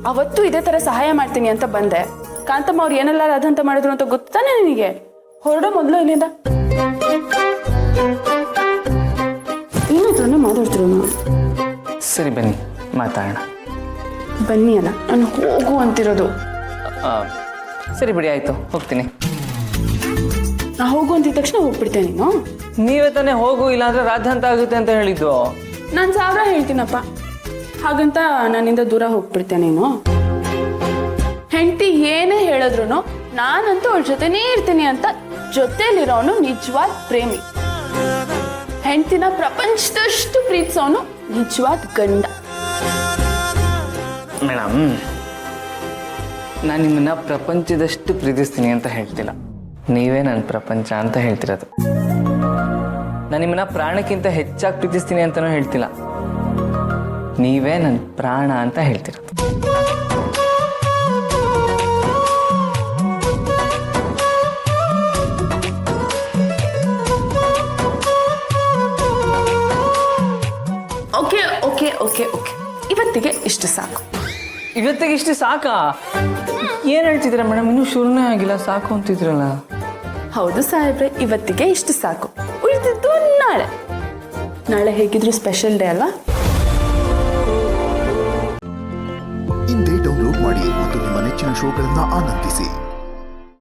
ಅವತ್ತು ಇದೇ ತರ ಸಹಾಯ ಮಾಡ್ತೀನಿ ಅಂತ ಬಂದೆ. ಕಾಂತಮ್ಮ ಅವ್ರು ಏನೆಲ್ಲ ಅದಂತ ಮಾಡಿದ್ರು ಅಂತ ಗೊತ್ತಾನೆ ನಿನಗೆ? ಹೊರಡೋ ಮೊದಲು ಇಲ್ಲಿಂದ. ಏನಾದ್ರೂ ಮಾತಾಡ್ತಿರು. ಸರಿ ಬನ್ನಿ ಮಾತಾಡೋಣ. ಬನ್ನಿ ಅಲ್ಲ, ನಾನು ಹೋಗು ಅಂತಿರೋದು. ಸರಿ ಬಿಡಿ, ಆಯ್ತು ಹೋಗ್ತೀನಿ. ನಾ ಹೋಗು ಅಂತಿದ ತಕ್ಷಣ ಹೋಗ್ಬಿಡ್ತೇನೆ ನೀನು? ನೀವೇ ತಾನೇ ಹೋಗು, ಇಲ್ಲಾಂದ್ರೆ ರಾಧ ಅಂತ ಆಗುತ್ತೆ ಅಂತ ಹೇಳಿದ್ದು. ನಾನು 1000 ಹೇಳ್ತೀನಪ್ಪ, ಹಾಗಂತ ನನ್ನಿಂದ ದೂರ ಹೋಗ್ಬಿಡ್ತೇನೆ ನೀನು? ಹೆಂಡತಿ ಏನೇ ಹೇಳಿದ್ರು ನಾನಂತೂ ಅವ್ರ ಜೊತೆನೇ ಇರ್ತೀನಿ ಅಂತ ಜೊತೆಲಿರೋನು ನಿಜವಾದ ಪ್ರೇಮಿ. ಹೆಂಡತಿನ ಪ್ರಪಂಚದಷ್ಟು ಪ್ರೀತಿಸೋನು ನಿಜವಾದ ಗಂಡ. ಮೇಡಮ್, ನಾನು ನಿಮ್ಮನ್ನ ಪ್ರಪಂಚದಷ್ಟು ಪ್ರೀತಿಸ್ತೀನಿ ಅಂತ ಹೇಳ್ತಿಲ್ಲ, ನೀವೇ ನನ್ನ ಪ್ರಪಂಚ ಅಂತ ಹೇಳ್ತಿರೋದು. ನಾನು ನಿಮ್ಮನ್ನ ಪ್ರಾಣಕ್ಕಿಂತ ಹೆಚ್ಚಾಗಿ ಪ್ರೀತಿಸ್ತೀನಿ ಅಂತಲೂ ಹೇಳ್ತಿಲ್ಲ, ನೀವೇ ನನ್ನ ಪ್ರಾಣ ಅಂತ ಹೇಳ್ತಿರೋದು. ಓಕೆ ಓಕೆ ಓಕೆ ಓಕೆ, ಇವತ್ತಿಗೆ ಇಷ್ಟು ಸಾಕು. ಇವತ್ತಿಗೆ ಇಷ್ಟು ಸಾಕಾ? ಏನು ಹೇಳ್ತಿದ್ದೀರಾ ಮೇಡಮ್? ಇನ್ನೂ ಶುರುನೇ ಆಗಿಲ್ಲ, ಸಾಕು ಅಂತಿದ್ರಲ್ಲ. ಹೌದು ಸಾಹೇಬ್ರೆ, ಇವತ್ತಿಗೆ ಇಷ್ಟು ಸಾಕು. ಉಳಿದಿದ್ದು ನಾಳೆ. ನಾಳೆ ಹೇಗಿದ್ರು ಸ್ಪೆಷಲ್ ಡೇ ಅಲ್ವಾ? ಇಂದೇ ಡೌನ್ಲೋಡ್ ಮಾಡಿ ಮತ್ತು ನಿಮ್ಮ ನೆಚ್ಚಿನ ಶೋಗಳನ್ನು ಆನಂದಿಸಿ.